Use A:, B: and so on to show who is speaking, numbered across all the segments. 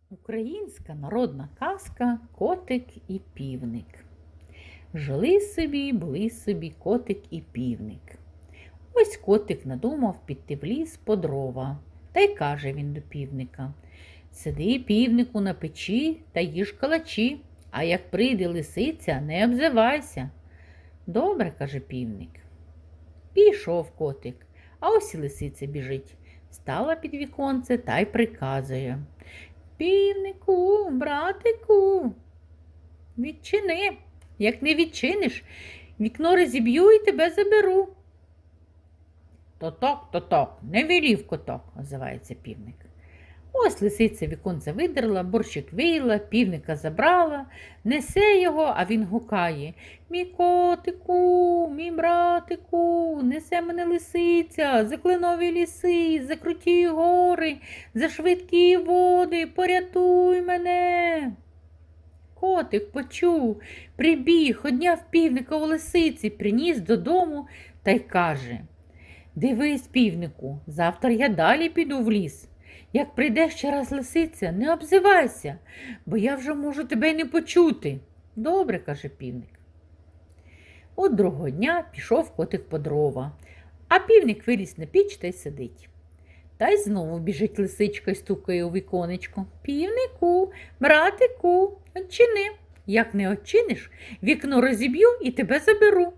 A: Українська народна казка «Котик і півник». Жили собі, були собі котик і півник. Ось котик надумав піти в ліс по дрова. Та й каже він до півника: «Сиди, півнику, на печі та їж калачі, а як прийде лисиця, не обзивайся». «Добре», – каже півник. Пішов котик, а ось і лисиця біжить. Стала під віконце та й приказує: «Півнику, братику, відчини. Як не відчиниш, вікно розіб'ю і тебе заберу». «То-ток, не велів коток», – озивається півник. Ось лисиця віконце видерла, борщик вийла, півника забрала, несе його, а він гукає: «Мій котику, мій братику, несе мене лисиця, за кленові ліси, за круті гори, за швидкі води, порятуй мене». Котик почув, прибіг, одняв півника у лисиці, приніс додому та й каже: «Дивись, півнику, завтра я далі піду в ліс. Як прийде ще раз лисиця, не обзивайся, бо я вже можу тебе й не почути». «Добре», – каже півник. От другого дня пішов котик по дрова, а півник виліз на піч та й сидить. Та й знову біжить лисичка й стукає у віконечко: «Півнику, братику, odчини. Як не odчиниш, вікно розіб'ю і тебе заберу».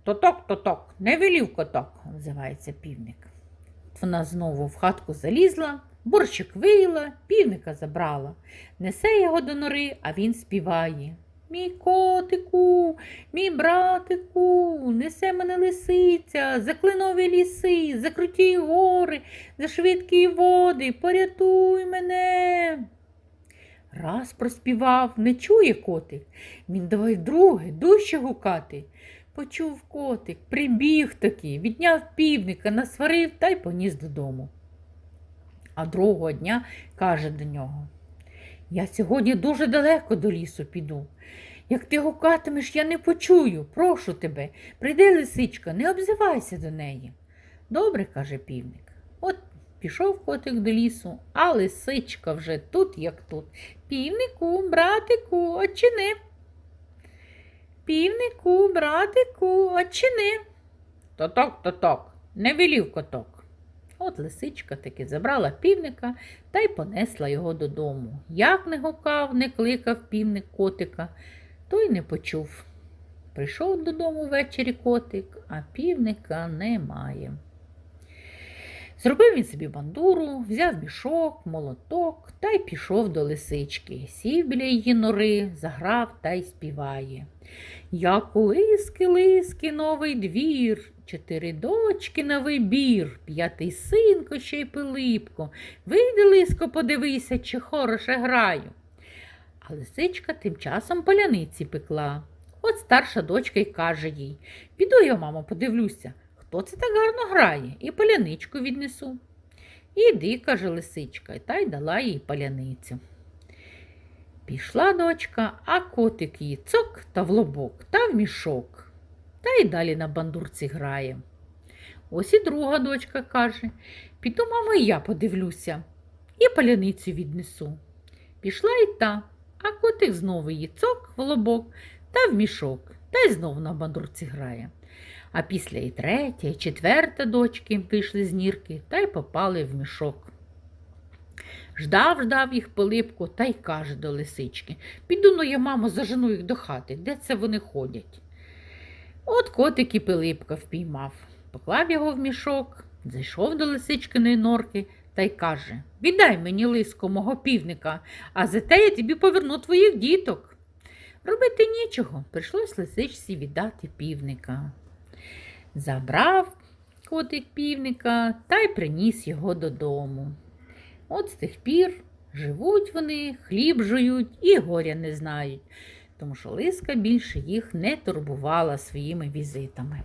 A: «То-ток, не велів коток», – озивається півник. Вона знову в хатку залізла, борщик вийла, півника забрала. Несе його до нори, а він співає: «Мій котику, мій братику, несе мене лисиця, за кленові ліси, за круті гори, за швидкі води, порятуй мене». Раз проспівав, не чує котик. Він давай вдруге, дужче гукати. Почув котик, прибіг таки, відняв півника, насварив та й поніс додому. А другого дня каже до нього: «Я сьогодні дуже далеко до лісу піду. Як ти гукатимеш, я не почую. Прошу тебе, прийди лисичка, не обзивайся до неї». «Добре», – каже півник. От пішов котик до лісу, а лисичка вже тут, як тут: «Півнику, братику, odчини. Півнику, братику, odчини». «То-ток, не велів коток». От лисичка таки забрала півника та й понесла його додому. Як не гукав, не кликав півник котика, той не почув. Прийшов додому ввечері котик, а півника немає. Зробив він собі бандуру, взяв мішок, молоток та й пішов до лисички. Сів біля її нори, заграв та й співає: «Як у лиски, новий двір, 4 дочки на вибір, 5-й синко ще й Пилипко. Вийди, лиско, подивися, чи хороше граю». А лисичка тим часом поляниці пекла. От старша дочка й каже їй: «Піду я, мамо, подивлюся, хто це так гарно грає, і паляничку віднесу». «Іди», – каже лисичка, та й дала їй паляницю. Пішла дочка, а котик її цок та в лобок, та в мішок, та й далі на бандурці грає. Ось і друга дочка каже: «Піду, мамо, і я подивлюся, і паляницю віднесу». Пішла й та, а котик знову її цок в лобок та в мішок, та й знову на бандурці грає. А після і третя, і четверта дочки вийшли з нірки та й попали в мішок. Ждав їх Пилипко та й каже до лисички: «Піду, я, мамо, зажену їх до хати, де це вони ходять». От котик і Пилипка впіймав, поклав його в мішок, зайшов до лисичкиної норки та й каже: «Віддай мені, лиско, мого півника, а зате я тобі поверну твоїх діток». Робити нічого, прийшлось лисичці віддати півника. Забрав котик півника та й приніс його додому. От з тих пір живуть вони, хліб жують і горя не знають, тому що лиска більше їх не турбувала своїми візитами.